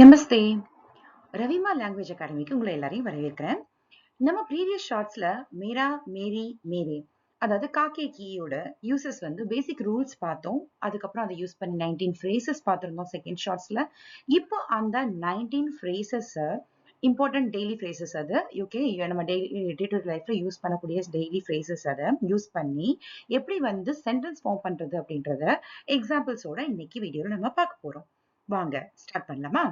நமஸ்தே. ரவிமா language அகாடமிக்கு உங்களை எல்லாரையும் வரவேற்கிறேன். நம்ம ப்ரீவியஸ் ஷார்ட்ஸ்ல மேரா, மேரி, மேரே அதாவது காக்கே கீயோட யூசஸ் வந்து பேசிக் ரூல்ஸ் பார்த்தோம். அதுக்கப்புறம் அதை யூஸ் பண்ணி 19 ஃப்ரேசஸ் பார்த்துருந்தோம் செகண்ட் ஷார்ட்ஸ்ல. இப்போ அந்த 19 ஃப்ரேசஸ் இம்பார்ட்டன்ட் டெய்லி ஃப்ரேசஸ் அது ஓகே நம்ம டெய்லி டே டு லைஃப்ல யூஸ் பண்ணக்கூடிய டெய்லி ஃப்ரேசஸ் அதை யூஸ் பண்ணி எப்படி வந்து சென்டென்ஸ் ஃபார்ம் பண்றது அப்படின்றத எக்ஸாம்பிள்ஸோட இன்னைக்கு வீடியோல நம்ம பார்க்க போறோம். வாங்க ஸ்டார்ட் பண்ணலாமா?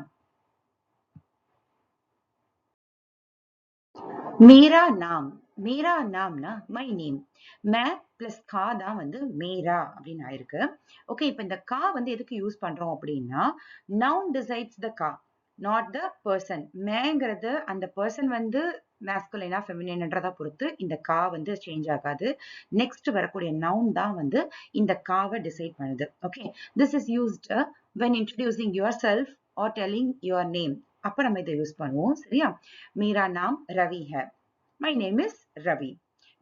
मेरा नाम मेरा नामனா மை நேம். மே பிளஸ் கா தான் வந்து மேரா அப்படின்னு ஆயிருக்கு. ஓகே, இப்போ இந்த கா வந்து எதுக்கு யூஸ் பண்றோம் அப்படின்னா நவுன் டிசைட்ஸ் த கா, நாட் த பர்சன். மேங்கிறது அந்த பர்சன் வந்து மேஸ்குலைனா ஃபெமினின்றதை பொறுத்து இந்த கா வந்து சேஞ்ச் ஆகாது. நெக்ஸ்ட் வரக்கூடிய நவுன் தான் வந்து இந்த காவை டிசைட் பண்ணுது. Okay, this is used when introducing your self are telling your name. அப்ப நம்ம இதை யூஸ் பண்ணுவோம். சரியா? मेरा नाम रवि है. My name is Ravi.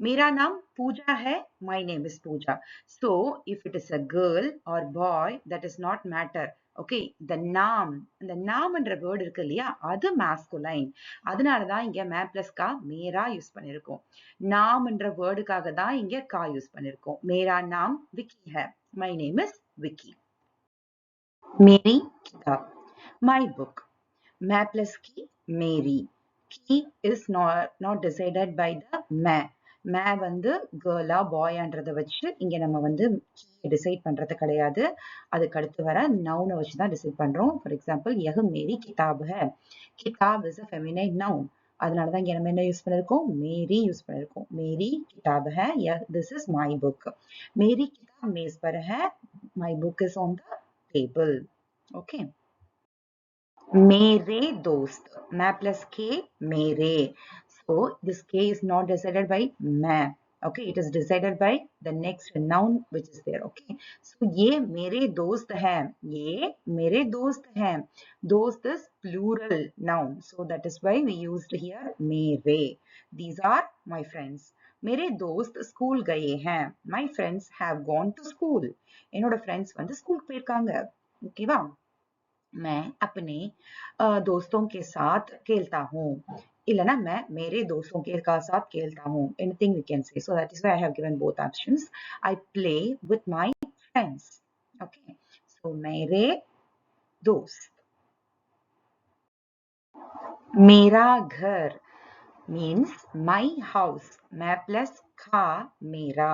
मेरा नाम पूजा है. My name is Pooja. So if it is a girl or boy, that is not matter. Okay, the naam, இந்த நாம்ன்ற வேர்டு இருக்கு இல்லையா, அது masculine. அதனாலதான் இங்க மே பிளஸ் கா மேரா யூஸ் பண்ணிருக்கோம். நாம்ன்ற வேர்டுக்காக தான் இங்க கா யூஸ் பண்ணிருக்கோம். मेरा नाम विकी है. My name is Vicky. मेरी किताब, my book. मै प्लस की मेरी. की is not decided by the மே. மே வந்து கேர்ளா பாயான்றதை வச்சு இங்க நம்ம வந்து கீ டிசைட் பண்றது கிடையாது. அதுக்கு அடுத்து வர நவுனை வச்சு தான் டிசைட் பண்றோம். ஃபார் எக்ஸாம்பிள் யஹ் மேரி கிதாப் ஹை. கிதாப் இஸ் a feminine noun. அதனாலதான் இங்க நம்ம என்ன யூஸ் பண்ணிருக்கோம், மேரி யூஸ் பண்ணிருக்கோம். மேரி கிதாப் high. this is my book. மேரி கிதாப் மேஸ் पर है. my book is on the table. Okay. मेरे दोस्त, मैं plus K, मेरे. So this K is not decided by मैं. Okay, it is decided by the next noun which is there. Okay, so ये मेरे दोस्त हैं. ये मेरे दोस्त हैं. दोस्त is plural noun, so that is why we used here मेरे. These are my friends. मेरे दोस्त स्कूल गए हैं. My friends have gone to school. என்னோட friends வந்து ஸ்கூலுக்கு போயிருக்காங்க. ஓகேவா? मैं अपने दोस्तों के साथ खेलता हूँ. இல்லனா मैं मेरे दोस्तों के साथ खेलता हूँ. Anything we can say. So that is why I have given both options. I play with my friends. Okay. So मेरे दोस्त. मेरा घर means my house. मैं plus खा मेरा.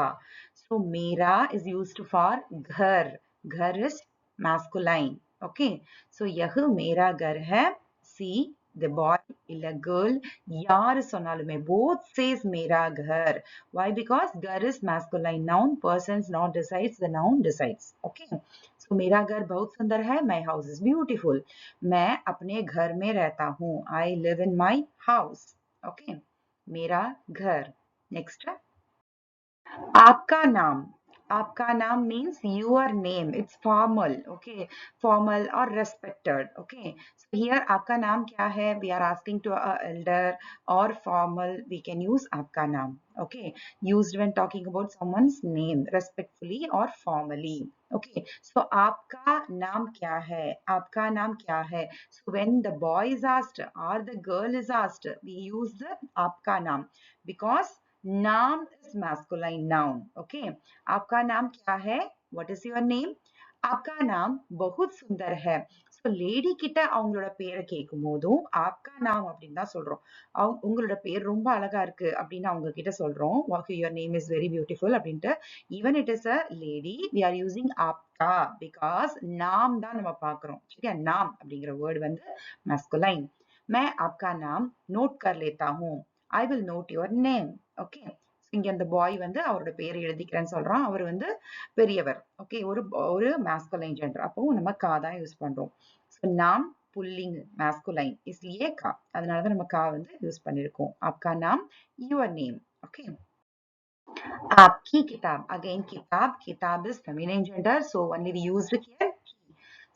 So मेरा is used for घर. घर is masculine. Okay. So यह मेरा घर है. See the boy இல்ல girl யாரு சொன்னாலுமே both says मेरा घर. Why? Because घर is masculine noun. Persons not decides, the noun decides. Okay. So मेरा घर बहुत सुंदर है. My house is beautiful. मैं अपने घर में रहता हूँ. I live in my house. Okay. मेरा घर. Next. आपका नाम. आपका नाम means your name. It's formal. Okay. Formal or respected. Okay. So here आपका नाम क्या है? We are asking to a elder or formal. We can use आपका नाम. Okay. Used when talking about someone's name respectfully or formally. Okay. So आपका नाम क्या है? आपका नाम क्या है? So when the boy is asked or the girl is asked, we use the आपका नाम because नाम is masculine noun. Okay. आपका नाम क्या है? What is your name? आपका नाम बहुत सुंदर है. So லேடி கிட்ட அவங்களோட பேரை கேட்கும் போதும் आपका नाम அப்படின்னு தான் சொல்றோம். உங்களோட பேர் ரொம்ப அழகா இருக்கு அப்படின்னு அவங்க கிட்ட சொல்றோம். your name is very beautiful அப்படின்ட்டு. Even it is a lady, we are using आपका because नाम தான் நம்ம பார்க்கிறோம். சரியா? नाम அப்படிங்கிற வேர்டு வந்து masculine. मैं आपका नाम नोट कर लेता हूँ. I will note your name. Okay. இங்க அந்த பாய் வந்து அவரோட பேரை எழுதிக்கிறேன்னு சொல்றான். அவர் வந்து பெரியவர். ஓகே, ஒரு masculine gender. அப்போ நம்ம கா தான் யூஸ் பண்றோம். So नाम पुल्लिंग masculine इसलिए கா. அதனால தான் நம்ம கா வந்து யூஸ் பண்ணிருக்கோம். आपका नाम, your name. Okay. आपकी किताब. Again किताब. किताब is feminine gender, so only we used here.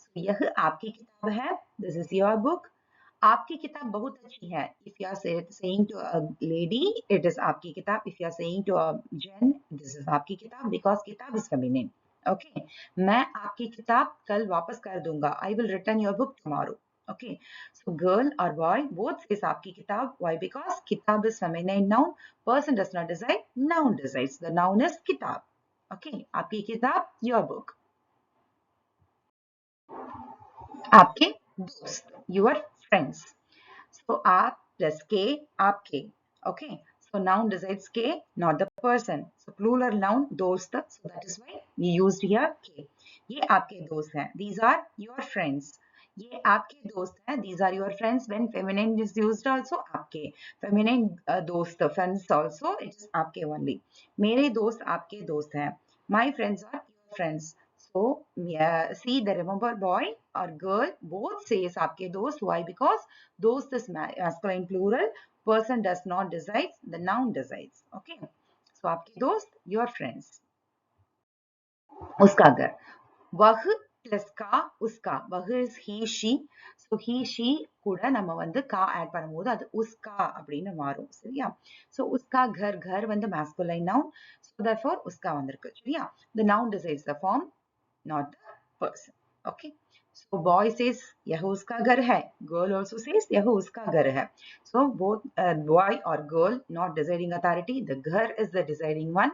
So यह आपकी किताब है. This is your book. आपकी किताब बहुत अच्छी है. If you are saying to a lady, it is आपकी किताब. If you are saying to a gent, this is आपकी किताब because किताब is feminine. Okay. मैं आपकी किताब कल वापस कर दूंगा. I will return your book tomorrow. Okay, so girl or boy both says aapki kitab. Why? Because kitab is feminine noun. Person does not decide, noun decides. The noun is kitab. Okay, aapki kitab, your book. Aapke dost, your friends. So aap plus k, aapke. Okay, so noun decides k, not the person. So plural noun dost. So that is why we used here k. ये आपके दोस्त हैं. These are your friends. ये आपके दोस्त हैं. These are your friends. When feminine is used also आपके. Feminine दोस्त, friends also it is आपके only. मेरे दोस्त आपके दोस्त हैं. My friends are your friends. So yeah, see the remember boy or girl both says आपके दोस्त. Why? Because dost is masculine plural. Person does not decide. The noun decides. Okay. So आपके दोस्त, your friends. उसका घर. वह plus का उसका. वह is he she. So he she கூட நம்ம வந்து கா ஆட் பண்ணும்போது அது உஸ்கா அப்படின்னு மாறும். சரியா? So உஸ்கா घर घर வந்து masculine noun. So therefore உஸ்கா வந்திருக்கு. சரியா? The noun decides the form, not the person. Okay. So boy says यह उसका घर है. Girl also says यह उसका घर है. So both boy or girl not deciding authority. The घर is the deciding one.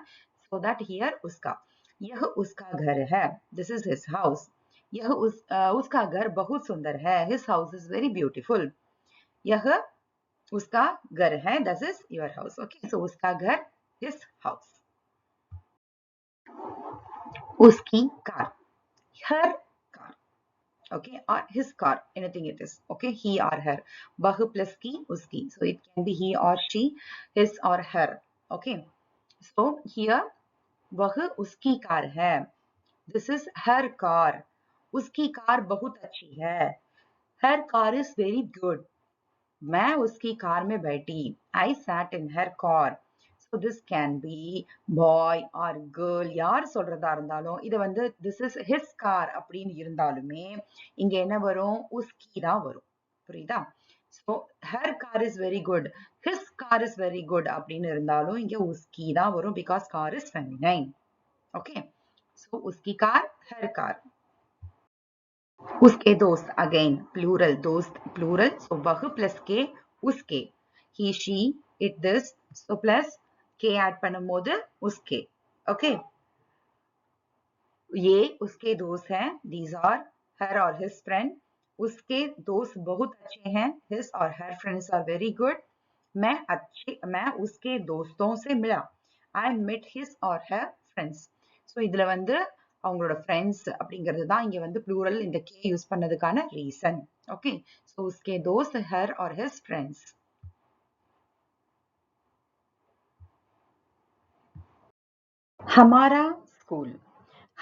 So that here उसका. यह उसका घर है. This is his house. यह उसका घर बहुत सुंदर है. His house is very beautiful. यह उसका घर है. This is your house. Okay. So उसका घर, his house. उसकी car. Her car. Okay, or his car, anything it is. Okay, he or her. Bahu plus ki, uski. So it can be he or she, his or her. Okay, so here वह उसकी car है. This is her car. उसकी car बहुत अच्छी है. Her car is very good. मैं उसकी car में बैठी. I sat in her car. So this can be boy or girl. யார் சொல்றதா இருந்தாலும் இது வந்து this is his car அப்படின்னு இருந்தாலுமே இங்க என்ன வரும்? உஸ்கி தான் வரும். புரியுதா? So her car is very good. His car is very good அப்படின்னு இருந்தாலும் இங்க உஸ்கி தான் வரும் because car is feminine. Okay. So उसकी कार, her car. उसके दोस्त again plural दोस्त plural so वह plus के उसके he she it this so plus के add பண்ணும்போது उसके okay ये उसके दोस्त हैं these are her or his friend उसके दोस्त बहुत अच्छे हैं his or her friends are very good मैं उसके दोस्तों से मिला I met his or her friends so இதுல வந்து அவங்களோட ஃப்ரெண்ட்ஸ் அப்படிங்கிறது தான் இங்க வந்து ப்ளூரல் இந்த கே யூஸ் பண்ணதுக்கான ரீசன் ஓகே ஸோ உஸ்கே தோஸ்த் ஹர் ஆர் ஹிஸ் ஃப்ரெண்ட்ஸ் हमारा स्कूल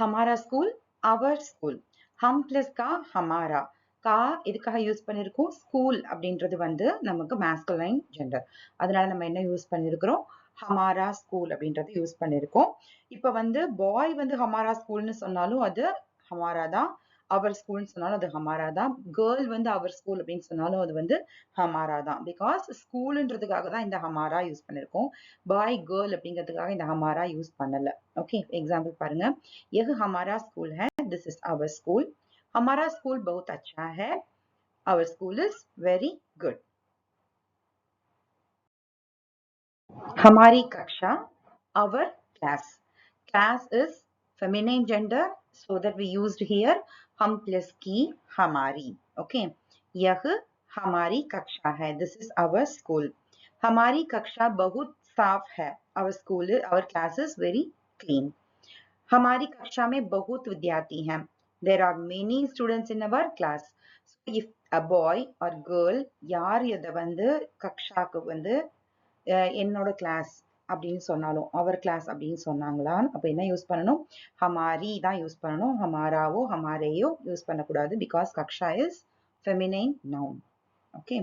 हमारा स्कूल our स्कूल हम प्लस का हमारा கா எதுக்காக யூஸ் பண்ணிருக்கோம் ஸ்கூல் அப்படின்றது வந்து நமக்கு மேஸ்குலைன் ஜெண்டர் அதனால நம்ம என்ன யூஸ் பண்ணிருக்கிறோம் ஹமாரா ஸ்கூல் அப்படின்றது யூஸ் பண்ணிருக்கோம் இப்ப வந்து பாய் வந்து ஹமாரா ஸ்கூல்னு சொன்னாலும் அது ஹமாரா தான் அவர் ஸ்கூல்னு சொன்னாலும் அது ஹமாரா தான் கேர்ள் வந்து அவர் ஸ்கூல் அப்படின்னு சொன்னாலும் அது வந்து ஹமாரா தான் பிகாஸ் ஸ்கூல்ன்றதுக்காக தான் இந்த ஹமாரா யூஸ் பண்ணிருக்கோம் பாய் கேர்ள் அப்படிங்கிறதுக்காக இந்த ஹமாரா யூஸ் பண்ணல ஓகே எக்ஸாம்பிள் பாருங்க यह हमारा स्कूल है दिस इज आवर स्कूल हमारा स्कूल बहुत अच्छा है our school is very good हमारी कक्षा our class class is feminine gender so that we used here हम plus की हमारी okay यह हमारी कक्षा है this is our school हमारी कक्षा बहुत साफ है our school our class is very clean हमारी कक्षा में बहुत विद्यार्थी हैं there are many students in our class so if a boy or girl யார் இதை வந்து கக்ஷாக்கு வந்து என்னோட கிளாஸ் அப்படின்னு சொன்னாலும் அவர் கிளாஸ் அப்படின்னு சொன்னாங்களா அப்ப என்ன யூஸ் பண்ணணும் ஹமாரி தான் யூஸ் பண்ணணும் ஹமாராவோ ஹமாரேயோ யூஸ் பண்ணக்கூடாது பிகாஸ் கக்ஷா இஸ் ஃபெமினைன் நவுன் ஓகே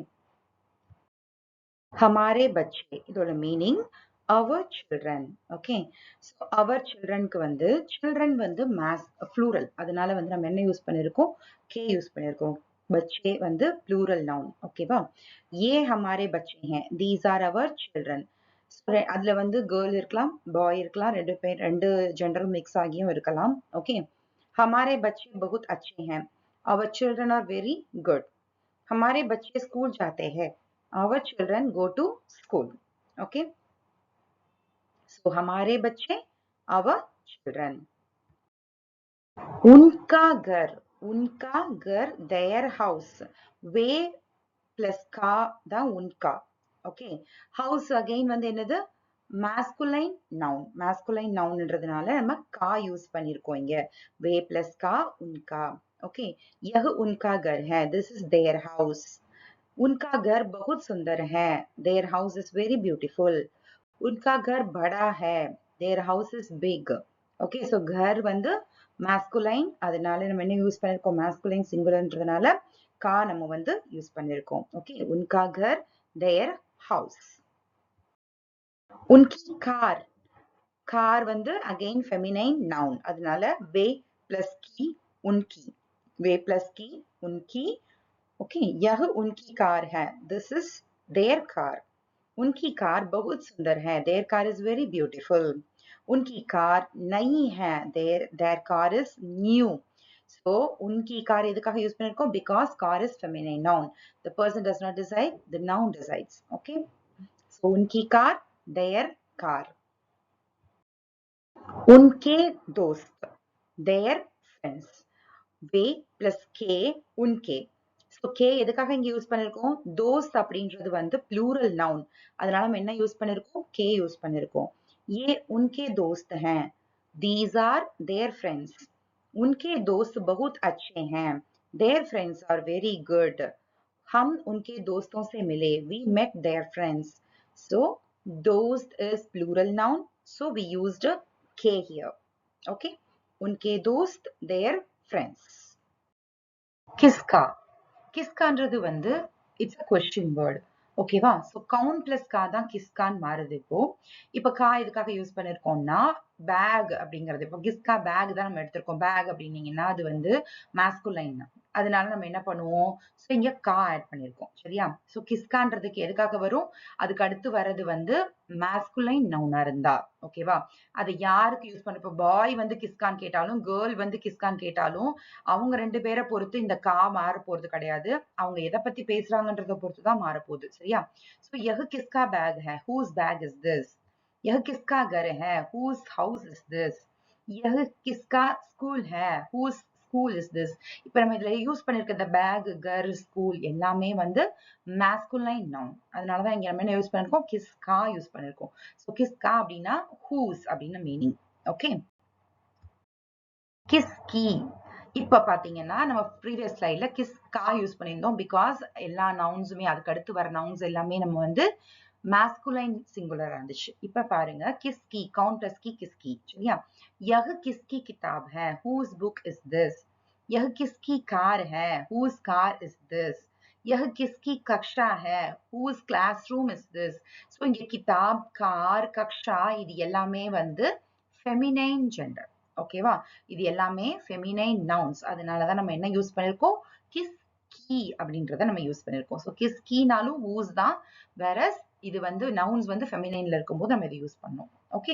हमारे बच्चे இதோட meaning our children okay so our childrenக்கு வந்து children வந்து மாஸ் plural அதனால வந்து நம்ம என்ன யூஸ் பண்ணிருக்கோம் k யூஸ் பண்ணிருக்கோம் बच्चे வந்து plural noun ஓகேவா ये हमारे बच्चे हैं these are our children அதுல வந்து கேர்ள் இருக்கலாம் பாய் இருக்கலாம் ரெண்டு ஜெண்டர் மிக்ஸ் ஆகியும் இருக்கலாம் ஓகே हमारे बच्चे बहुत अच्छे हैं our children are very good हमारे बच्चे स्कूल जाते हैं. Our children go to school. Okay. So हमारे बच्चे, our children. उनका घर, their house. वे plus का தான் उनका. Okay. House again வந்து என்னது? Masculine noun. Masculine nounன்றதுனால நம்ம கா யூஸ் பண்ணிருக்கோம் இங்க. वे plus का उनका. Okay. यह उनका घर है. This is their house. उनका घर बहुत सुंदर है. Their house is very beautiful. उनका घर बड़ा है. Their house is big. Okay, so घर வந்து masculine, அதனால நம்ம என்ன யூஸ் பண்ணிருக்கோம்? masculine singularன்றதுனால கா நம்ம வந்து யூஸ் பண்ணிருக்கோம். Okay, उनका घर, their house. उनकी car. car வந்து again feminine noun. அதனால वे plus की, उनकी. वे plus की, उनकी. Okay, यह उनकी कार है. This is their car. उनकी कार बहुत सुंदर है. Their car is very beautiful. उनकी कार नई है. Their car is new. So उनकी कार எதுக்காக யூஸ் பண்ணிருக்கோம்? Because car is feminine noun. The person does not decide, the noun decides. Okay. So उनकी कार, their car. उनके दोस्त, their friends. Way plus के, उनके. So K எதுக்காக இங்க யூஸ் பண்ணிருக்கோம்? தோஸ்த் அப்படின்றது வந்து plural noun. அதனால நம்ம என்ன யூஸ் பண்ணிருக்கோம்? K யூஸ் பண்ணிருக்கோம். ये उनके दोस्त हैं. These are their friends. उनके दोस्त बहुत अच्छे हैं. Their friends are very good. हम उनके दोस्तों से मिले. We met their friends. So दोस्त is plural noun. So we used K here. Okay. उनके दोस्त, their friends. किसका? கிஸ்கான்றது வந்து இட்ஸ் அ கொஸ்டின் வேர்டு. ஓகேவா? ஸோ கவுண்ட் பிளஸ் கா தான் கிஸ்கான் மாறுது இப்போ. இப்போ கா எதுக்காக யூஸ் பண்ணிருக்கோம்னா பேக் அப்படிங்கிறது. இப்போ கிஸ்கா பேக் தான் நம்ம எடுத்திருக்கோம். பேக் அப்படின்னீங்கன்னா அது வந்து மாஸ்குலைன். அதனால நம்ம என்ன பண்ணுவோம்? ஸோ இங்க கா ஆட் பண்ணிருக்கோம். சரியா? ஸோ கிஸ்கான்றதுக்கு எதுக்காக வரும்? அதுக்கு அடுத்து வர்றது வந்து மாஸ்குலைன் நவுனா இருந்தா. ஓகேவா? அது யாருக்கு யூஸ் பண்ண? இப்போ பாய் வந்து கிஸ்கான் கேட்டாலும், கேர்ள் வந்து கிஸ்கான் கேட்டாலும் அவங்க 2 பேரை பொறுத்து இந்த கா மாற போறது கிடையாது. அவங்க எதை பத்தி பேசுறாங்கன்றத பொறுத்து தான் மாற போகுது. சரியா? சோ यह किसका बैग है? whose bag is this? यह किसका घर है? whose house is this? यह किसका स्कूल है? whose school is this? இப்ப நம்ம இதுல யூஸ் பண்ணிருக்க இந்த பேக், கர், ஸ்கூல் எல்லாமே வந்து masculine noun. அதனால தான் இங்க நம்ம என்ன யூஸ் பண்ணிருக்கோம்? கிஸ்கா யூஸ் பண்ணிருக்கோம். சோ கிஸ்கா அப்படின்னா whose அப்படின்னு மீனிங். ஓகே. கிஸ்கி. இப்ப பாத்தீங்கன்னா நம்ம ப்ரீவியஸ் ஸ்லைட்ல கிஸ்கா யூஸ் பண்ணியிருந்தோம். பிகாஸ் எல்லா நவுன்ஸுமே அதுக்கு அடுத்து வர நவுன்ஸ் எல்லாமே நம்ம வந்து masculine singular இருந்துச்சு. இப்ப பாருங்க किसकी count plus की किसकी. சரியா? यह किसकी किताब है? whose book is this? यह किसकी कार है? whose car is this? यह किसकी कक्षा है? whose classroom is this? so இங்க கிதாப், கார், கக்ஷா இது எல்லாமே வந்து feminine gender. ஓகேவா? இது எல்லாமே feminine nouns. அதனாலதான் நம்ம என்ன யூஸ் பண்ணிருக்கோம்? கிஸ்கி அப்படின்றத நம்ம யூஸ் பண்ணிருக்கோம். சோ கிஸ்கினாலும் whose தான். whereas இது வந்து nouns வந்து feminineல இருக்கும்போது நம்ம இதை யூஸ் பண்ணோம். ஓகே.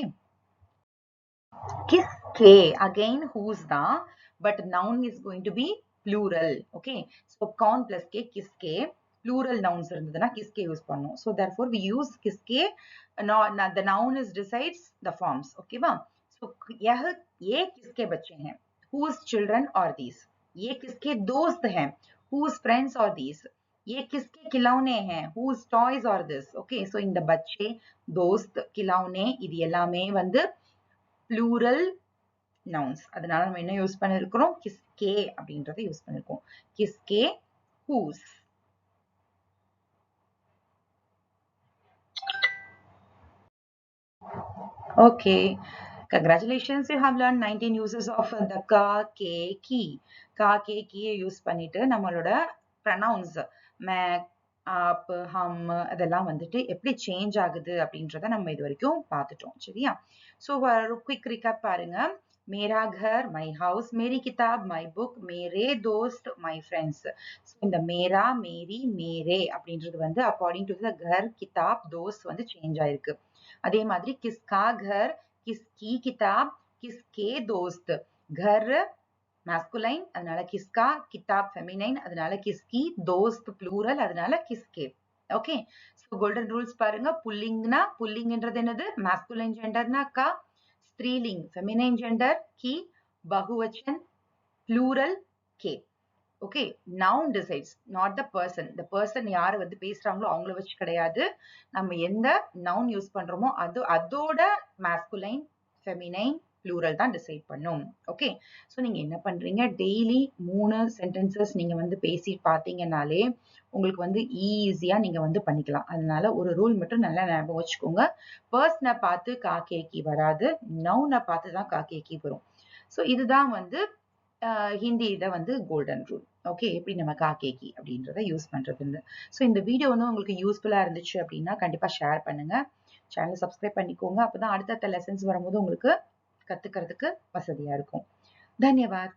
கிஸ்கே again whose தான். but noun is going to be plural. okay. so count plus k கிஸ்கே. plural nouns இருந்ததுன்னா கிஸ்கே யூஸ் பண்ணோம். so therefore we use கிஸ்கே. the noun is decides the forms. ஓகேவா? so ये किसके बच्चे हैं? whose children are these? ये किसके दोस्त हैं? whose friends are these? ये किसके खिलौने हैं? whose toys are this? okay. so இந்த बच्चे, दोस्त, खिलौने இது எல்லாமே வந்து plural nouns. அதனால நம்ம என்ன யூஸ் பண்ணிருக்கிறோம்? கிஸ்கே அப்படின்றத யூஸ் பண்ணிருக்கோம். கிஸ்கே, whose. okay. Congratulations, you have learned 19 uses of the ka, ke, ki. Ka, ke, ki use பண்ணிட்டு நம்மளோட pronouns मैं, आप, हम அதெல்லாம் வந்துட்டு எப்படி சேஞ்ச் ஆகுது அப்படின்றத நம்ம இது வரைக்கும் பார்த்துட்டோம். சரியா? ஸோ ஒரு குயிக் ரிகேப் பாருங்க. मेरा घर, my house, मेरी किताब, my book, मेरे दोस्त, my friends. இந்த மேரா, மேரி, மேரே அப்படின்றது வந்து அக்கார்டிங் டு த घर, கிதாப், दोस्त வந்து சேஞ்ச் ஆயிருக்கு. அதே மாதிரி किसका घर, किसकी किताब, किसके दोस्त. घर masculine அதனால கிஸ்கா, கிதாப் feminine அதனால கிஸ்கி, தோஸ்த் plural அதனால கிஸ்கே. ஓகே, ஸோ கோல்டன் ரூல்ஸ் பாருங்க. புல்லிங்னா புல்லிங்ன்றது என்னது? masculine genderனா கா, ஸ்திரீலிங் feminine gender Ki, பகுவச்சன் plural K. Okay, noun decides not the person. the person யாரு வந்து பேசுறாங்களோ அவங்கள வச்சு கிடையாது. நம்ம எந்த noun யூஸ் பண்றோமோ அதோட masculine, feminine, plural தான் டிசைட் பண்ணும். ஓகே, ஸோ நீங்க என்ன பண்றீங்க, டெய்லி 3 சென்டென்சஸ் நீங்க வந்து பேசி பார்த்தீங்கன்னாலே உங்களுக்கு வந்து ஈஸியா நீங்க வந்து பண்ணிக்கலாம். அதனால ஒரு ரூல் மட்டும் நல்லா ஞாபகம் வச்சுக்கோங்க. பர்சனை பார்த்து கா கேக்கி வராது, நவுனை பார்த்து தான் கா கேக்கி வரும். ஸோ இதுதான் வந்து ஹிந்தி இதை வந்து கோல்டன் ரூல். ஓகே, எப்படி நம்ம கா கேக்கி அப்படின்றத யூஸ் பண்றதுன்னு. ஸோ இந்த வீடியோ வந்து உங்களுக்கு யூஸ்ஃபுல்லா இருந்துச்சு அப்படின்னா கண்டிப்பா ஷேர் பண்ணுங்க. சேனலை சப்ஸ்கிரைப் பண்ணிக்கோங்க. அப்பதான் அடுத்தடுத்த லெசன்ஸ் வரும்போது உங்களுக்கு கத்துக்கிறதுக்கு வசதியா இருக்கும். தன்யவாத்.